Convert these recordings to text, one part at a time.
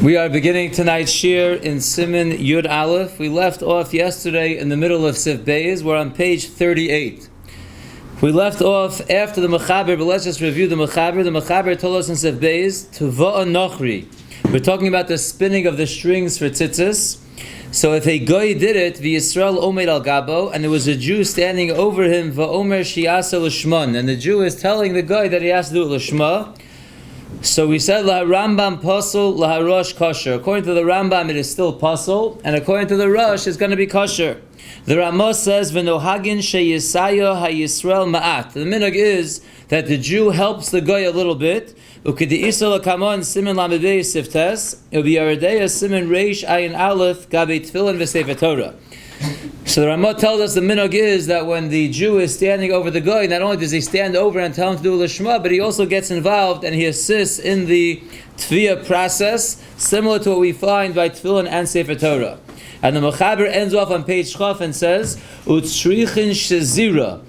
We are beginning tonight's Shiur in Siman Yud Alef. We left off yesterday in the middle of Sif Beis. We're on page 38. We left off after the Mechaber, but let's just review the Mechaber. The Mechaber told us in Sif Beis, Nochri. We're talking about the spinning of the strings for Tzitzis. So if a Goy did it, V'Yisrael Omed al Gabo, and there was a Jew standing over him, V'Omer Shiasa L'Shmon, and the Jew is telling the Goy that he has to do it L'Shma. So we said La Rambam Pasul La Rosh Kosher. According to the Rambam, it is still Pasul, and according to the Rosh, it's going to be Kosher. The Ramah says V'Nohagin Sheyisayo HaYisrael Ma'at. The minhag is that the Jew helps the guy a little bit. Ukediisa Lakamon Siman Lamedei Siftes. It'll be Yaredeya Siman Reish Ayin Alef Gabi Tefillin V'Sefer Torah. So the Ramah tells us the minhag is that when the Jew is standing over the guy, not only does he stand over and tell him to do Lishma, but he also gets involved and he assists in the Tzvi process, similar to what we find by Tefillin and Sefer Torah. And the Mechaber ends off on page Chaf and says, Utsrichin Shezira.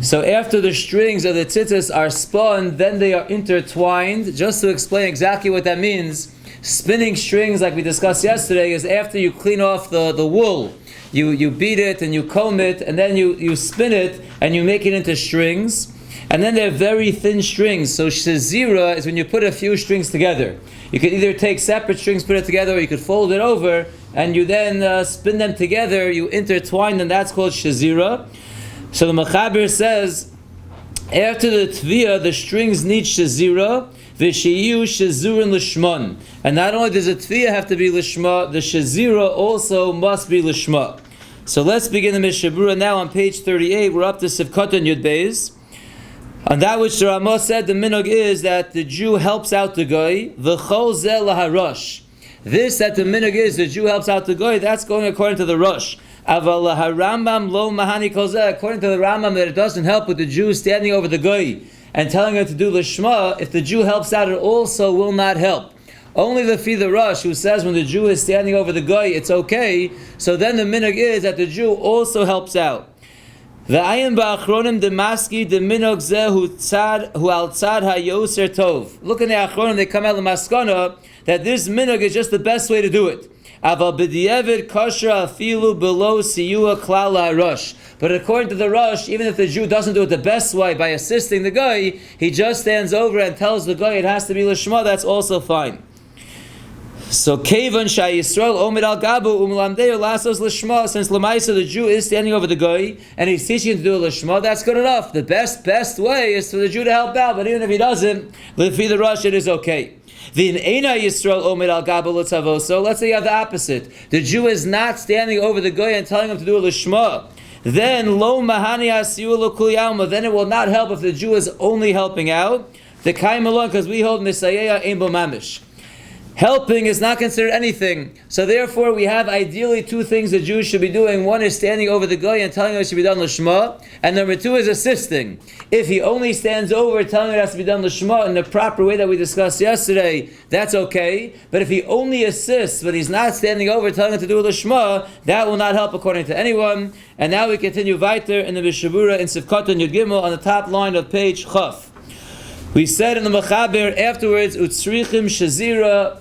So after the strings of the Tzitzis are spun, then they are intertwined. Just to explain exactly what that means, spinning strings, like we discussed yesterday, is after you clean off the wool. You beat it and you comb it, and then you spin it and you make it into strings. And then they're very thin strings. So shezira is when you put a few strings together. You could either take separate strings, put it together, or you could fold it over, and you then spin them together, you intertwine them. That's called shezira. So the Mechaber says, after the Tzvi, the strings need shezira, v'shiyu shezurin l'shmon. And not only does the Tzvi have to be l'shma, the shezira also must be l'shma. So let's begin the Mishna Berura now on page 38. We're up to Sivkotan Yud Beis. On that which the Ramah said, the minhag is that the Jew helps out the guy. V'chol zeh laharosh. This that the minhag is, the Jew helps out the guy, that's going according to the Rosh. Aval laharambam lo mahani kol zeh. According to the Rambam, that it doesn't help with the Jew standing over the guy and telling him to do Lishma. If the Jew helps out, it also will not help. Only the Rosh, who says when the Jew is standing over the guy, it's okay. So then the minhag is that the Jew also helps out. The ayin ba'achronim demaski the minhag zeh hu al tzad hayoser tov. Look in the achronim, they come out the maskana that this minhag is just the best way to do it. Aval b'di'evid kosher afilu below siyua klal ha'rosh. But according to the Rosh, even if the Jew doesn't do it the best way by assisting the guy, he just stands over and tells the guy it has to be lishma, that's also fine. So Kevan Shai Yisrael Omed al Gabu Umlamdeu Lasos Lishma, since Lamaisa the Jew is standing over the guy and he's teaching him to do a Lishma, that's good enough. The best way is for the Jew to help out, but even if he doesn't, Lefi the Rosh, it is okay. The Eina Yisrael Omed al Gabu L'Tzavoso, let's say you have the opposite. The Jew is not standing over the guy and telling him to do a Lishma. Then Lo Mahani Asiyu Lo Kuliyalma, then it will not help if the Jew is only helping out. The Kaim alone, because we hold Misayeya Ein Bo Mamish. Helping is not considered anything. So therefore we have ideally two things the Jews should be doing. One is standing over the guy and telling him it should be done l'shma. And number two is assisting. If he only stands over telling him it has to be done l'shma in the proper way that we discussed yesterday, that's okay. But if he only assists, but he's not standing over telling him to do l'shma, that will not help according to anyone. And now we continue weiter in the Mishna Berura in Sivkotan Yud Gimel on the top line of page Chaf. We said in the Mechaber afterwards, Utsrichim Shezira.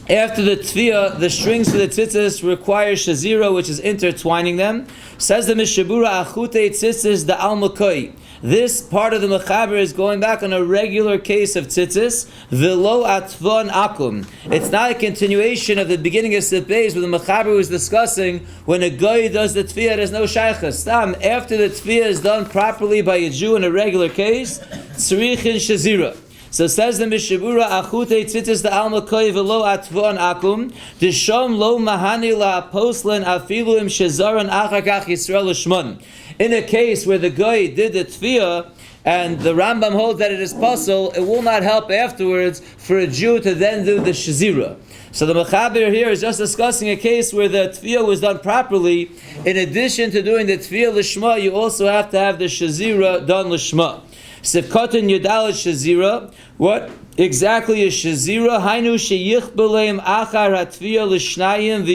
After the Tzvi, the strings for the Tzitzis require Shezira, which is intertwining them. Says the Mishna Berura, Achute Tzitzis da al Makoi. This part of the Mechaber is going back on a regular case of Tzitzis, V'lo atvon akum. It's not a continuation of the beginning of Sif Beis where the Mechaber was discussing when a guy does the Tzvi, there's no Shaychas. After the Tzvi is done properly by a Jew in a regular case, Tzrichin Shezira. So says the Mishna Berura, Achute Tzitzis da al Makoi v'lo atvon akum, Dishom lo mahani la poslan afilu im shezaran achakach Yisrael l'shmon. In a case where the guy did the Tzvi and the Rambam holds that it is possible, it will not help afterwards for a Jew to then do the Shezira. So the Mechaber here is just discussing a case where the Tzvi was done properly. In addition to doing the Tzvi l'shma, you also have to have the Shezira done l'shma. Sivkotan Yudalit Shezira. What exactly is Shezira? Hainu sheyichbeleim achar hatviya l'shnayim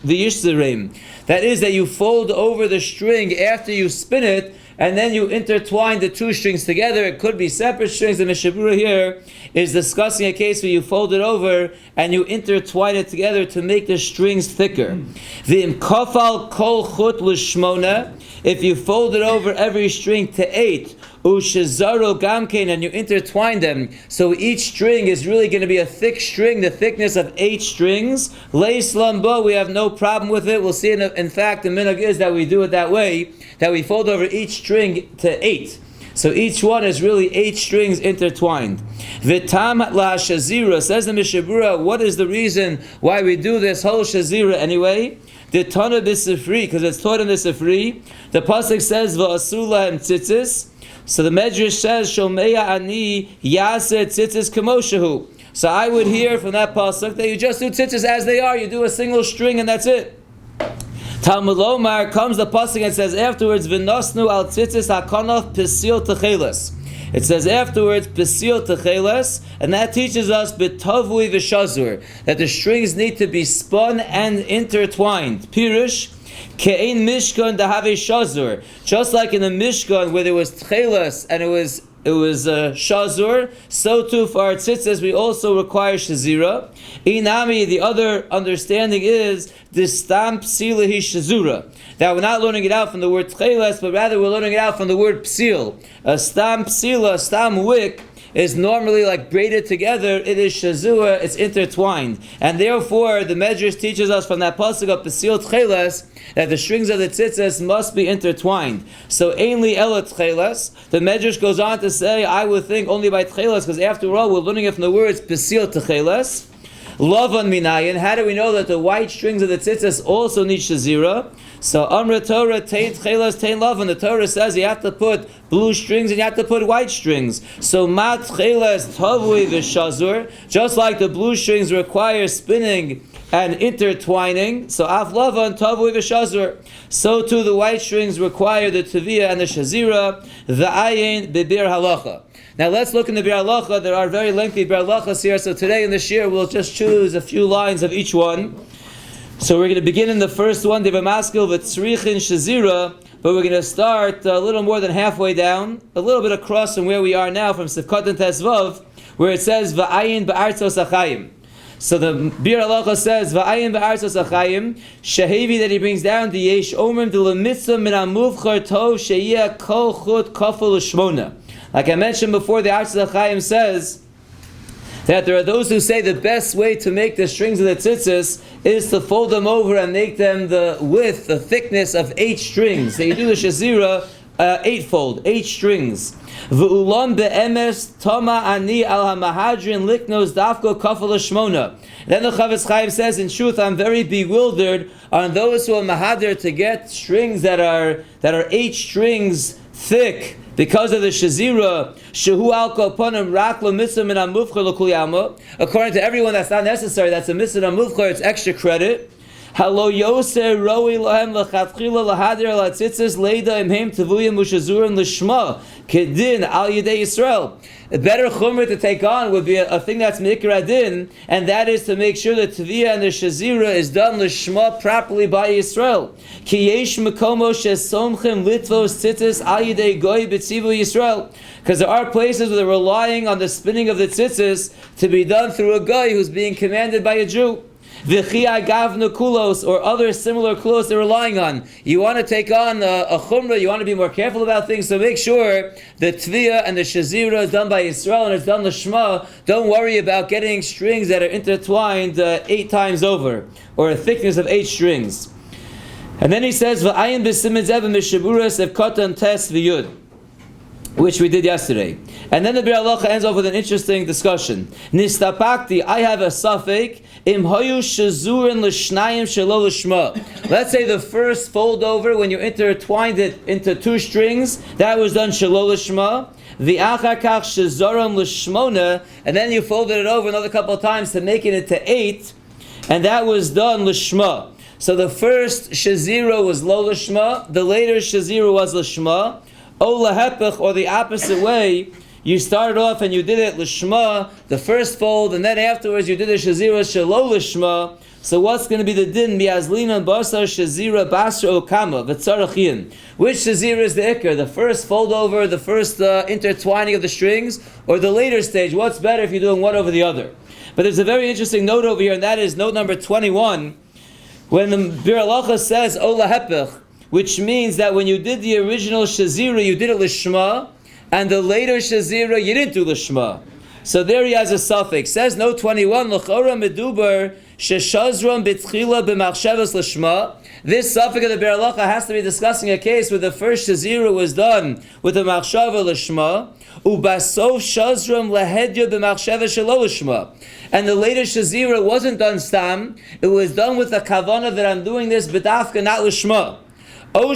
v'yishzereim. That is that you fold over the string after you spin it, and then you intertwine the two strings together. It could be separate strings. The Mishna Berura here is discussing a case where you fold it over and you intertwine it together to make the strings thicker. V'im kafal kol chut l'shmona, if you fold it over every string to 8, ushezaro gamkein, and you intertwine them, so each string is really going to be a thick string, the thickness of 8 strings. Leis lamba, we have no problem with it. We'll see in fact the minhag is that we do it that way, that we fold over each string to 8. So each one is really 8 strings intertwined. V'tam la shazira, says the Mishna Berura, what is the reason why we do this whole shazira anyway? The Tana b'Sifri, because it's taught in the Sifri. The pasuk says v'asula and Tzitzis. So the Medrash says shomeya ani yaseh Tzitzis kamoshahu. So I would hear from that pasuk that you just do Tzitzis as they are. You do a single string and that's it. Talmud Lomar comes the pasuk and says afterwards v'nosnu al Tzitzis hakanaf pesil techeles. It says afterwards, pesil techeles, and that teaches us betavui v'shazur, that the strings need to be spun and intertwined. Pirush, ke'ein mishkan dahave shazur. Just like in the Mishkan where there was techeles and it was shazur, so too for our tzitzis we also require shazira. Inami, the other understanding is distam psilahi shazura, that we're not learning it out from the word tcheles, but rather we're learning it out from the word psil. A stam psila, a stam wick, is normally like braided together. It is shazua, it's intertwined. And therefore, the Medrash teaches us from that pasuk of psil tcheles that the strings of the tzitzis must be intertwined. So, ainli ela tcheles, the Medrash goes on to say, I would think only by tcheles, because after all, we're learning it from the words psil tcheles. Lavan minayin, how do we know that the white strings of the tzitzis also need shazira? So Amra Torah tein tchelas tein lavan. The Torah says you have to put blue strings and you have to put white strings. So mat tchelas tavui v'shazur, just like the blue strings require spinning and intertwining. So af lavan tavui v'shazur. So too the white strings require the teviyah and the shazira. The ayin bebir halacha. Now let's look in the Bir Halacha. There are very lengthy Bir Halachas here, so today in the Shiur we'll just choose a few lines of each one. So we're going to begin in the first one, Diva Maskil v'tzrichin shazira, but we're going to start a little more than halfway down, a little bit across from where we are now, from Sivkot and Tesvav, where it says V'ayin ba'artzos achayim. So the Bir Halacha says V'ayin ba'artzos achayim, Shehevi, that he brings down the Yesh Omrim de l'mitzvah min ha'muvchar tov sheyeh kol chut kafel l'shmona. Like I mentioned before, the Artzos Chaim says that there are those who say the best way to make the strings of the tzitzis is to fold them over and make them the width, the thickness of 8 strings. So you do the shazira 8-fold, 8 strings. V'ulam be'emes tama ani al ha'mahadrin liknos dafko kafel shmona. Then the Chavetz Chaim says, in truth, I'm very bewildered on those who are mahadir to get strings that are 8 strings thick, because of the shazira, shehu al koponim rak lo mitzvah min hamuvchar l'kul yama. According to everyone, that's not necessary. That's a mitzvah hamuvchar. It's extra credit. Halo yoser roi lahem lachatchila lahadir latzitzis leida imhem tevuyim ushazurim lishma kedin al yedei Yisrael. A better chumrah to take on would be a thing that's mikra adin, and that is to make sure that Tviyah and the Shazira is done lishma properly by Yisrael. Ki yesh mekomo shesomchim litvos tzitzis al yedei goy b'tzivu Yisrael. Because there are places where they're relying on the spinning of the tzitzis to be done through a guy who's being commanded by a Jew. V'chiyai gavna kulos, or other similar kulos they're relying on. You want to take on a chumrah, you want to be more careful about things, so make sure the tviyah and the shazira is done by Yisrael and it's done l'shma. Don't worry about getting strings that are intertwined 8 times over, or a thickness of 8 strings. And then he says, V'ayin b'simen zeh b'Mishna Berura sevkatan tes v'yud, which we did yesterday. And then the Bir Halacha ends off with an interesting discussion. Nistapakti, I have a suffix, im hoyu shazurin l'shnayim shelo l'shma. Let's say the first fold over, when you intertwined it into 2 strings, that was done shelo l'shma. V'achar kach shazoram l'shmona, and then you folded it over another couple of times to make it into 8, and that was done l'shma. So the first shazira was lo l'shma, the later shazira was l'shma. O lahepech, or the opposite way, you started off and you did it Lishma, the first fold, and then afterwards you did a Shazira Shelo Lishma. So what's going to be the din? Miazlina basar Shazira basar okama v'tzarachin. Which Shazira is the ikar? The first fold over, the first intertwining of the strings, or the later stage? What's better if you're doing one over the other? But there's a very interesting note over here, and that is note number 21. When the Bir Halacha says Ola Hepech, which means that when you did the original Shazira, you did it Lishma, and the later Shazira, you didn't do Lishma. So there he has a suffix. Says note 21, L'chora medubar sheshazram b'tchila b'machshavas Lishma. This suffix of the Bir Halacha has to be discussing a case where the first Shazira was done with the machshava Lishma, ubasof shazram lehedya b'machshava shelo Lishma. And the later Shazira wasn't done stam, it was done with the kavana that I'm doing this b'dafka, not Lishma. Or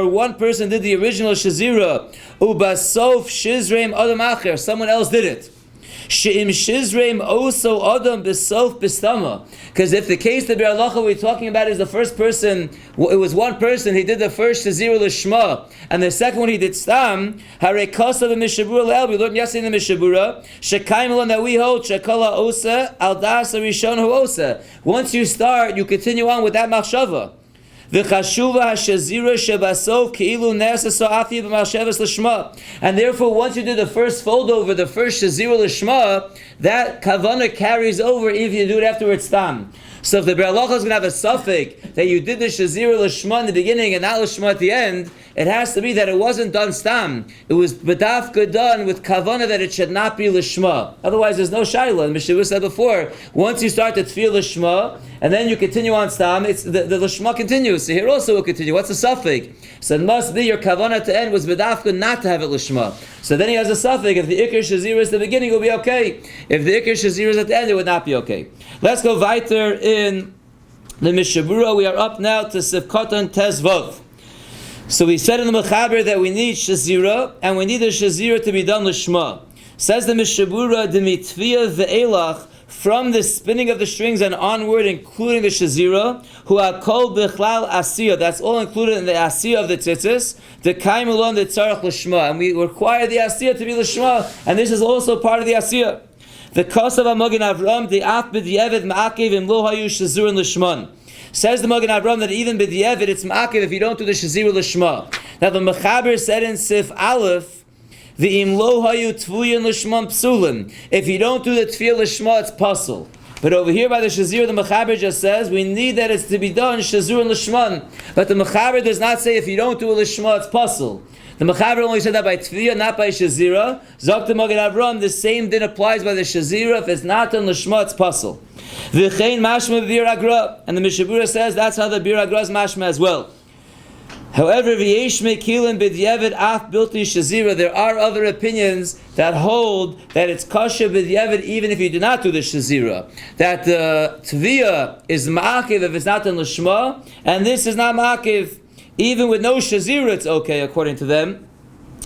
one person did the original Shazira, ubasof shizreim adam acher, someone else did it. She'im shizreim also adam besof bistama. Because if the case the Bir Halacha we're talking about is the first person, it was one person, he did the first Shazira l'shma, and the second one he did stam, hare kasa b'mishabura le'el, we learned yesterday in the mishabura, shekaim that we hold, shekala osa, al das rishon hu osa. Once you start, you continue on with that machshava. V'chashuva hashazira shebasof keilu nesa so'afi b'machshavas l'shma. And therefore, once you do the first fold over, the first shazira l'shma, that kavana carries over if you do it afterwards tam. So if the Bir Halacha is going to have a suffix that you did the shazira l'shma in the beginning and not l'shma at the end, it has to be that it wasn't done stam. It was b'dafka done with kavana that it should not be l'shma. Otherwise, there's no shayla. And Mishavur said before, once you start the tefillah l'shma and then you continue on stam, it's the l'shma continues. So here also will continue. What's the suffix? So it must be your kavana to end was b'dafka not to have it l'shma. So then he has a suffix. If the ikar shazira is the beginning, it will be okay. If the ikar shazira is at the end, it would not be okay. Let's go weiter in the Mishabura. We are up now to Sivkatan Tezvav. So we said in the Mechaber that we need Shazira, and we need the Shazira to be done Lishma. Says the Mishabura, Dimitvia ve'elach, from the spinning of the strings and onward, including the Shazira, who are called Bichlal Asiyah, that's all included in the Asiyah of the Tzitzis, the Kaimulon, the Tzarech Lishma, and we require the Asiyah to be Lishma, and this is also part of the Asiyah. The Kosav HaMagen Avram, the Af B'Di'evet Ma'akev Im Lo Hayu Shazurin Lishman. Says the Magen Avram that even B'Di'evet it's Ma'akev if you don't do the Shazir Lishma. Now the Mechaber said in Sif Alef, the Im Lo Hayu Tvuyin Lishman Psulin. If you don't do the Tfiyah Lishma, it's puzzle. But over here by the Shazir, the Mechaber just says, we need that it's to be done Shazur and Lishman. But the Mechaber does not say if you don't do a Lishma, it's puzzle. The Mechaber only said that by Tfiyah, not by Shazira. Zok the Magen Avram, the same din applies by the Shazira. If it's not done Lishma, it's puzzle. V'chein mashma b'bir agra. And the Mishabura says that's how the bir agra is mashma as well. However, v'yesh mekilin b'dyevet af bilti Shazira. There are other opinions that hold that it's kasha b'dyevet even if you do not do the Shazira. That the Tviyah is ma'akiv if it's not done Lishma, and this is not ma'akiv. Even with no Shazira, it's okay, according to them.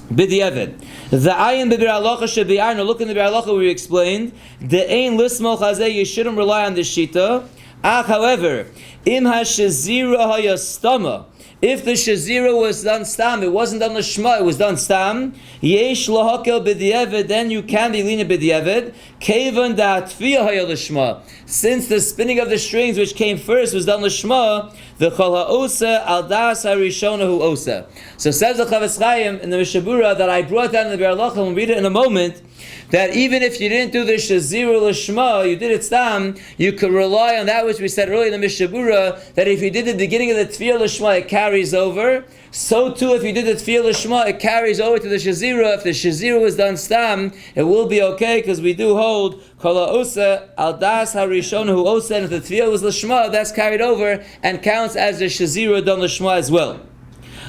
B'di'evet. The ayin b'bir halacha shebi'arna. Look in the bir halacha we explained. The ein lismol chazeh. You shouldn't rely on this shita. However, im ha-shazira hayastama. If the Shazira was done stam, it wasn't done l'shma, it was done stam. Yesh lahakel b'di'evet, then you can be lenient b'di'evet. Kevan da'atfiyah haya l'shma. Since the spinning of the strings which came first was done l'shma, the chol ha'osa al das harishona hu osa. So says the Chavetz Chaim in the Mishabura that I brought down in the Bir Halacha, and we'll read it in a moment, that even if you didn't do the Shazira Lishma, you did it stam, you could rely on that which we said earlier in the Mishabura, that if you did the beginning of the Tfiyah Lishma, it carries over. So too, if you did the Tfiyah Lishma, it carries over to the Shazira. If the Shazira was done stam, it will be okay, because we do hold Kol Osa Al Das Harishon Hu Osa, and if the Tfiyah was Lishma, that's carried over and counts as the Shazira done Lishma as well.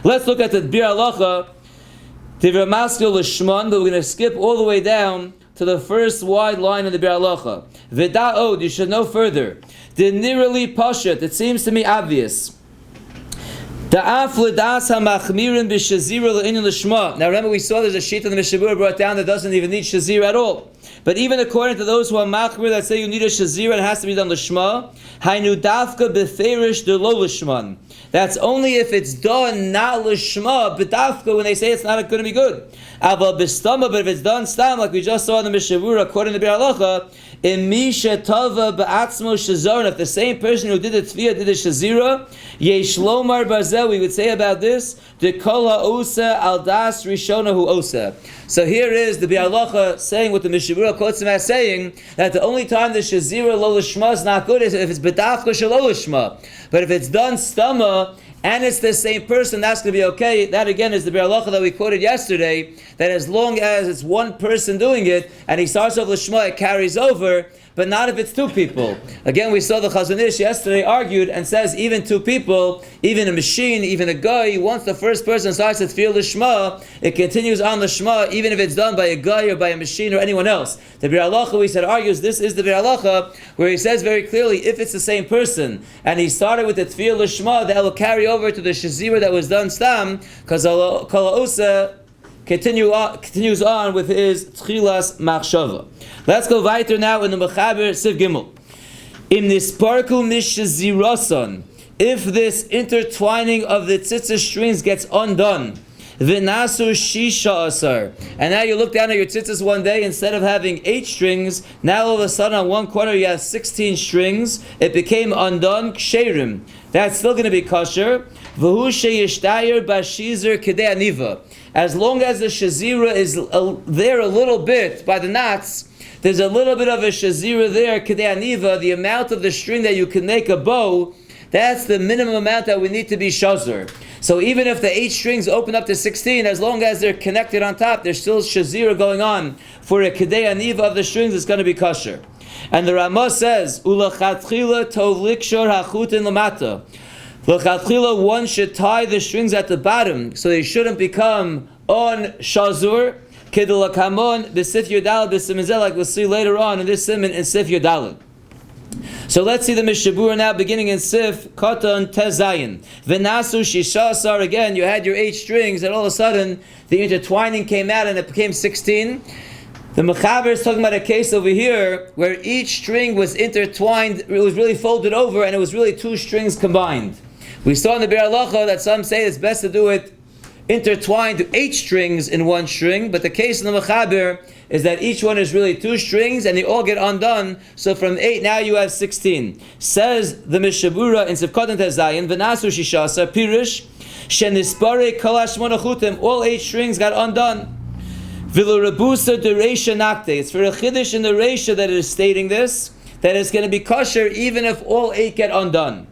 Let's look at the Bir Halacha. Tivra Maskil Lishman, but we're going to skip all the way down to the first wide line in the Bir Halacha. V'da'od, you should know further. Dinirali Pashat, it seems to me obvious. Da'af l'das ha-machmirin b'shazira l'inin l'shma. Now remember we saw there's a sheet in the Mishabura brought down that doesn't even need shazir at all. But even according to those who are machmir that say you need a shazira and it has to be done l'shma, hainu dafka beferish de lo l'shman. That's only if it's done not l'shma, but dafka when they say it's not going to be good. Aval b'stama, but if it's done stam, like we just saw in the Mishna Berura, according to Bir Halacha, in misha tava ba'atzmo shazar, if the same person who did the Tzvi did the shazira, yesh lomar barzel, we would say about this, de kol ha'osa al das rishona hu osa. So here is the Bir Halacha saying what the Mishna Berura quotes him as saying, that the only time the shazira lo l'shma is not good is if it's b'dafka shelo l'shma. But if it's done stama, and it's the same person, that's going to be okay. That again is the Bir Halacha that we quoted yesterday, that as long as it's one person doing it, and he starts off l'shma, it carries over, but not if it's two people. Again, we saw the Chazon Ish yesterday argued and says even two people, even a machine, even a guy, once the first person starts to feel l'shma, it continues on l'shma, even if it's done by a guy or by a machine or anyone else. The Bir Halacha, we said, argues this is the Bir Halacha, where he says very clearly, if it's the same person, and he started with the tefillah l'shma, that will carry over to the shazira that was done stam, because kol ha'osa continues on with his tchilas machshava. Let's go weiter now in the Mechaber Siv Gimel. Im nisparku mishazirason, if this intertwining of the tzitzis strings gets undone, v'nasu shisha asar, and now you look down at your tzitzis one day, instead of having 8 strings, now all of a sudden on one corner you have 16 strings, it became undone, ksherim. That's still going to be kosher. V'hu sheyishtayer bashizer kedei aniva. As long as the shazira is there a little bit by the knots, there's a little bit of a shazira there, kedei aniva, the amount of the string that you can make a bow, that's the minimum amount that we need to be shazir. So even if the 8 strings open up to 16, as long as they're connected on top, there's still shazira going on. For a kedei aniva of the strings, it's going to be kosher. And the Ramah says, Ulachatchila tov likshor hachutin lamata. L'chatchila, one should tie the strings at the bottom, so they shouldn't become on shazur. Kedulakamon b'sif yodal b'simizeh, like we'll see later on in this siman in Sif Yodal. So let's see the Mishna Berura now, beginning in Sif Katan Tezayin. V'nasu shishasar, again, you had your 8 strings, and all of a sudden the intertwining came out and it became 16. The Mechaber is talking about a case over here where each string was intertwined, it was really folded over, and it was really 2 strings combined. We saw in the Bir Halacha that some say it's best to do it intertwined to 8 strings in one string, but the case in the Mechaber is that each one is really 2 strings and they all get undone, so from 8 now you have 16. Says the Mishna Berura in Sivkot and Tezayin, V'nasu shishasa pirish shenispare kalash monachutim, all 8 strings got undone. V'lurabusa de reisha nakte, it's for a chiddush in the reisha that it is stating this, that it's going to be kosher even if all 8 get undone.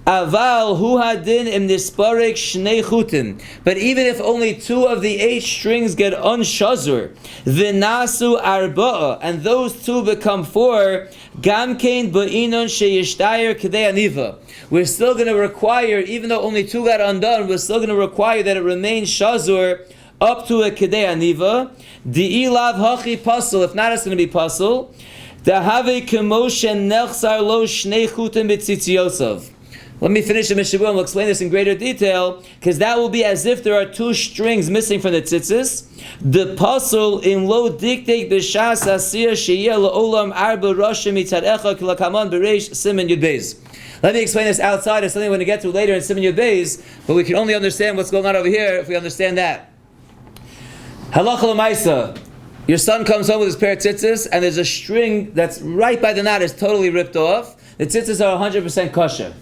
Aval hu hadin im nisparek shnei chutim. But even if only 2 of the 8 strings get unshazur, v'nasu arba'a, and those 2 become 4, gamkein ba'inon sheyishtayer kedei aniva. We're still going to require, even though only 2 got undone, we're still going to require that it remains shazur up to a kedei aniva. Di'ilav hachi pasul. If not, it's going to be pasul. Dahave kemoshen nechsar lo shnei chutim b'tzitziyosav. Let me finish the Mishna Berura and we'll explain this in greater detail, because that will be as if there are 2 strings missing from the tzitzis. The pasul in lo diktek b'shas asir sheyeh la'olam arba rashim mitzad echa k'lakaman b'reish siman yud beis. Let me explain this outside. It's something we're going to get to later in siman yud beis, but we can only understand what's going on over here if we understand that. Halacha l'maisa. Your son comes home with his pair of tzitzis, and there's a string that's right by the knot, is totally ripped off. The tzitzis are 100% kosher.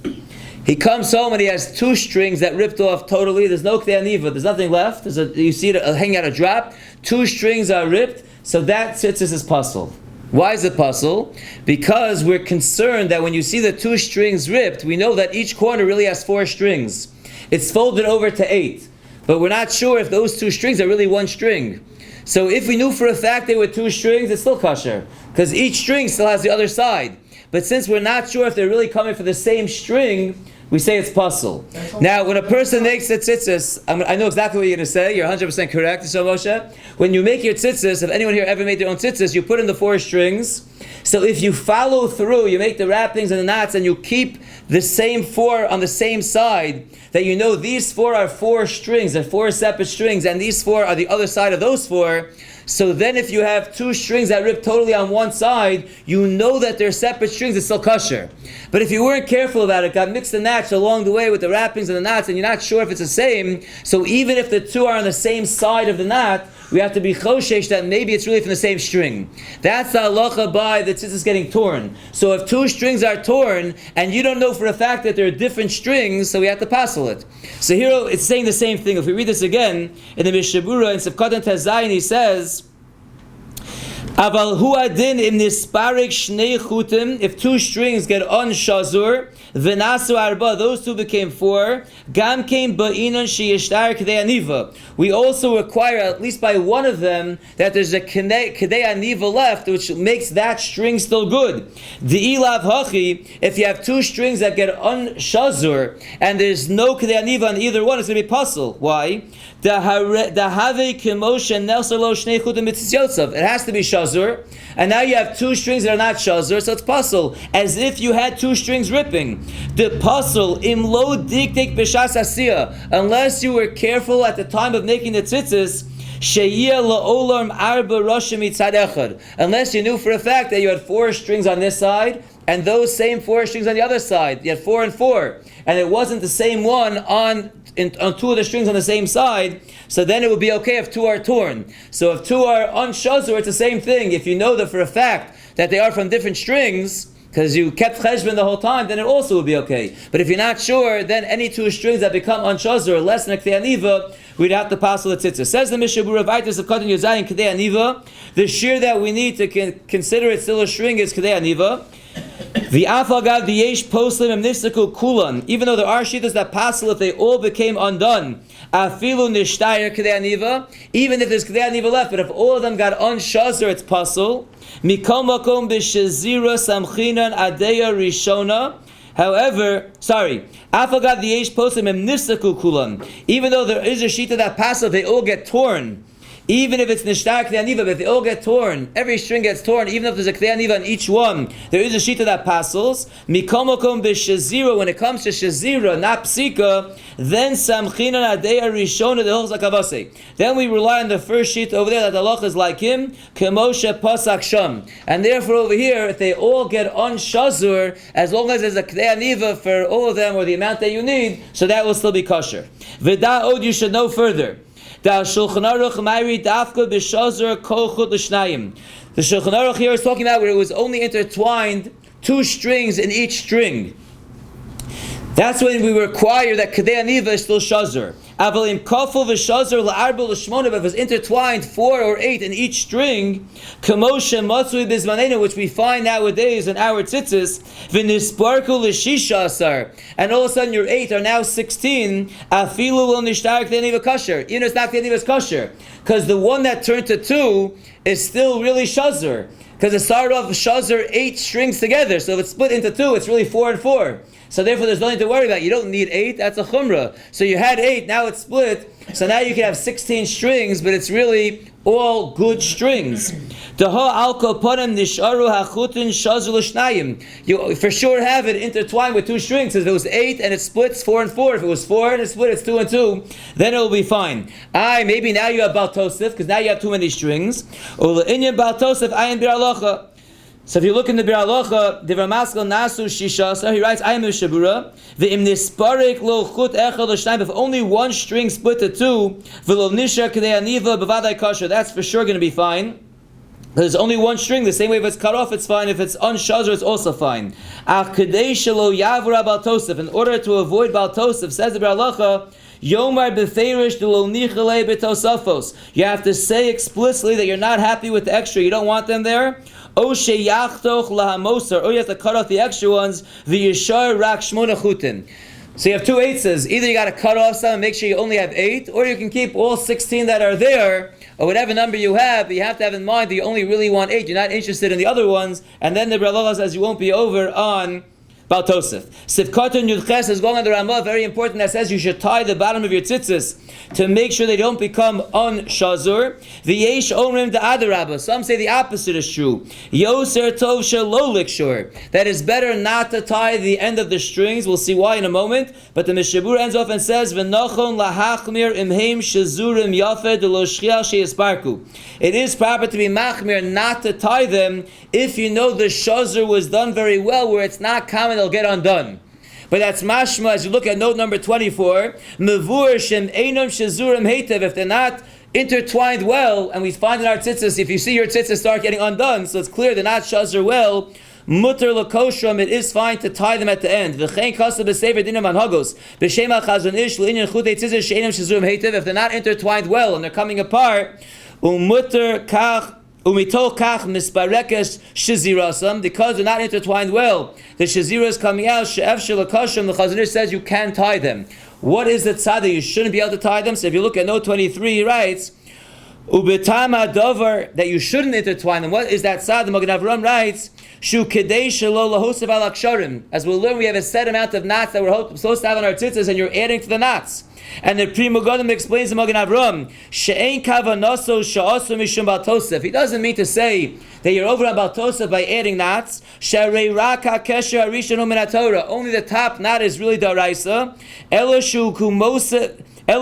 He comes home and he has 2 strings that ripped off totally. There's no kedei aniva. There's nothing left. You see it hanging out a drop. 2 strings are ripped. So that tzitzis is pasul. Why is it pasul? Because we're concerned that when you see the 2 strings ripped, we know that each corner really has 4 strings. It's folded over to 8. But we're not sure if those 2 strings are really 1 string. So if we knew for a fact they were 2 strings, it's still kosher, because each string still has the other side. But since we're not sure if they're really coming for the same string, we say it's pasul. Now, when a person makes the tzitzis, I know exactly what you're going to say. You're 100% correct, so Moshe. When you make your tzitzis, if anyone here ever made their own tzitzis, you put in the 4 strings. So if you follow through, you make the wrappings and the knots, and you keep the same 4 on the same side, that you know these 4 are 4 strings, they're 4 separate strings, and these 4 are the other side of those 4. So then if you have two strings that rip totally on one side, you know that they're separate strings, it's still kosher. But if you weren't careful about it, got mixed and matched along the way with the wrappings and the knots, and you're not sure if it's the same, so even if the two are on the same side of the knot, we have to be choshesh that maybe it's really from the same string. That's the halacha by the tzitzis getting torn. So if two strings are torn, and you don't know for a fact that they're different strings, so we have to passel it. So here it's saying the same thing. If we read this again, in the Mishna Berura, in Sefkatan Tazayin, he says, Aval hu adin im nisparek shnei chutim, if two strings get on shazur, v'nasu arba, those two became four, gam kein ba'inon sheyishtar k'dei aniva. We also require, at least by one of them, that there's a k'dei aniva left, which makes that string still good. Di'ilav hachi, if you have two strings that get on shazur, and there's no k'dei aniva on either one, it's going to be puzzle. Why? It has to be shazur, and now you have two strings that are not shazur, so it's puzzle, as if you had two strings ripping. The puzzle imlo diktik b'shas asiyah, unless you were careful at the time of making the tzitzis, unless you knew for a fact that you had four strings on this side and those same four strings on the other side. You had 4 and 4, and it wasn't the same one on two of the strings on the same side, so then it would be okay if two are torn. So if two are on shazur, it's the same thing. If you know that for a fact that they are from different strings, because you kept cheshbon the whole time, then it also would be okay. But if you're not sure, then any two strings that become on shazur, less than a k'dei aniva, we'd have to pass the tzitzis. Says the Mishna Berura, Vaitis of Katan Yozayin k'dei aniva, the shear that we need to consider it still a string is k'dei aniva. The afagav the yesh poslim em nifsaku kulan. Even though there are shittas that passel if they all became undone, afilu nishtayir k'dei aniva. Even if there's k'dei aniva left, but if all of them got on shazur, it's passel. Mikol makom b'shazira samchinan adeya rishona. However, afagav the yesh poslim em nifsaku kulan. Even though there is a shita that passel, they all get torn. Even if it's nishtar k'dei aniva, but if they all get torn, every string gets torn, even if there's a k'dei aniva on each one, there is a shita that passels. Mikomokom b'shazira, when it comes to shazira, not psika, then samchinan adeya rishona dehilchos akavase. Then we rely on the first shita over there that the halacha is like him, kemoshe pasak sham. And therefore over here, if they all get on shazur, as long as there's a k'dei aniva for all of them or the amount that you need, so that will still be kosher. V'da od, you should know further. The Shulchan Aruch here is talking about where it was only intertwined two strings in each string. That's when we require that k'dei aniva is still shazur. Avalim kafel v'shazur la'arba l'shmona, but if it's intertwined 4 or 8 in each string, kamoshe matzui bizmanenu, which we find nowadays in our tzitzis, v'nisparku l'shisha asar, and all of a sudden your 8 are now 16, afilu lo nishtar k'dei aniva kosher, even if it's not k'dei aniva kosher, because the one that turned to 2 is still really shazur, because it started off shazur 8 strings together, so if it's split into 2, it's really 4 and 4. So therefore there's nothing to worry about. You don't need 8, that's a chumrah. So you had 8, now it's split, so now you can have 16 strings, but it's really all good strings. You for sure have it intertwined with 2 strings. If it was 8 and it splits 4 and 4, if it was 4 and it split, it's 2 and 2, then it will be fine. Maybe now you have Baal Tosef, because now you have too many strings. So if you look in the Bir Halacha, the Ramaskal Nasu Shisha, so he writes, I am Mishna Berura, V'im nisparek lo chut echad l'shnayim, if only one string split to 2, v'lo nishar k'dei aniva b'vadai kasher, that's for sure going to be fine. There's only one string, the same way if it's cut off, it's fine. If it's on shazur, it's also fine. Ach k'dei shelo yavra Baal Tosef, in order to avoid Baal Tosef, says the Bir Halacha, Yomar beferish lo nichalei b'tosafos. You have to say explicitly that you're not happy with the extra, you don't want them there. Or you have to cut off the extra ones. V'yishar rak shmona chutin. So you have 2 eighths. Either you got to cut off some and make sure you only have 8, or you can keep all 16 that are there, or whatever number you have. But you have to have in mind that you only really want 8. You're not interested in the other ones. And then the Bralacha says you won't be over on Bal Tosef. Sivkatan Yudches is going on the Ramah, very important, that says you should tie the bottom of your tzitzis to make sure they don't become unshazur. V'yesh omrim da'adarabba. Some say the opposite is true. Yoser tov shelo likshur. That it's better not to tie the end of the strings. We'll see why in a moment. But the Mishnah Berura ends off and says, V'nochon lahachmir imheim shazurim yafed lo shchiach sheyisparku. It is proper to be machmir, not to tie them, if you know the shazur was done very well, where it's not common they'll get undone. But that's mashma, as you look at note number 24, mevur shem einam shazurim heitev, if they're not intertwined well, and we find in our tzitzis, if you see your tzitzis start getting undone, so it's clear they're not shazur well, mutter lakoshram, it is fine to tie them at the end. V'chein kasa b'sever dinam anhagos b'shem al-chazon ish l'inyan chutei tzitzis she'einam shazurim heitev, if they're not intertwined well and they're coming apart, umutter kach Umitol kach misparekes shizirasam, because they're not intertwined well, the shizira is coming out. She'ef shelakashim, the Chazon Ish says you can tie them. What is the tzad that you shouldn't be able to tie them? So if you look at note 23, he writes, Ubetama dover, that you shouldn't intertwine them. What is that tzad? The Magen Avraham writes, Shu kedei shelo lahosav al aksharim. As we'll learn, we have a set amount of knots that we're supposed to have on our tzitzis, and you're adding to the knots. And the Pri Megadim explains to Magen Avraham, She'ein kavanoso sha'asu mishum bal tosef. He doesn't mean to say that you're over on bal tosef by adding knots. She'arei rak ha'kesher harishon min haTorah. Only the top knot is really daraisa. Elishu kumosev al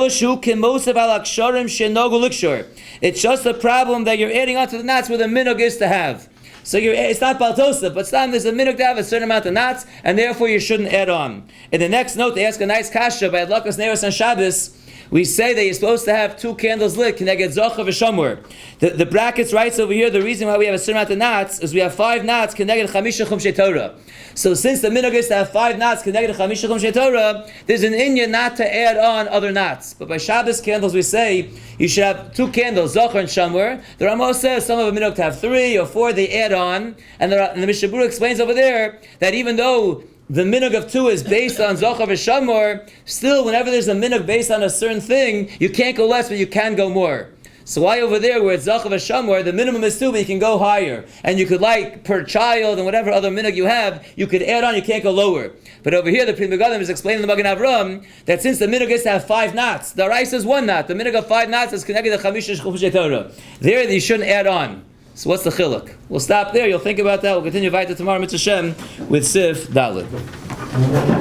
aksharim she'nogu likshur. It's just a problem that you're adding onto the knots where the minhag is to have. So it's not bal tosef, but there's a minhag to have a certain amount of knots, and therefore you shouldn't add on. In the next note, they ask a nice kasha by Adlakas Neros and Shabbos. We say that you're supposed to have 2 candles lit, Keneged Zocha v'Shamur. The brackets writes over here, the reason why we have a certain amount of knots is we have 5 knots, Keneged Chamisha Chumshei Torah. So since the minhag is to have 5 knots, Keneged Chamisha Chumshei Torah, there's an inyan not to add on other knots. But by Shabbos candles we say, you should have 2 candles, Zocher and Shamur. The Ramah says some of a minhag to have 3 or 4, they add on. And the Mishnah Berura explains over there that even though the minhag of 2 is based on Zocher v'Shamur, still whenever there's a minhag based on a certain thing, you can't go less, but you can go more. So why over there where it's Zocher v'Shamur, the minimum is 2, but you can go higher. And you could, like per child and whatever other minhag you have, you could add on, you can't go lower. But over here the Pri Megadim is explaining the Magen Avraham that since the minhag is to have 5 knots, the rice is 1 knot, the minhag of 5 knots is connected to Chamisha Chumshei Torah. There you shouldn't add on. So what's the chiluk? We'll stop there. You'll think about that. We'll continue Vaita tomorrow, Mitzvah Shem, with Sif Dalet.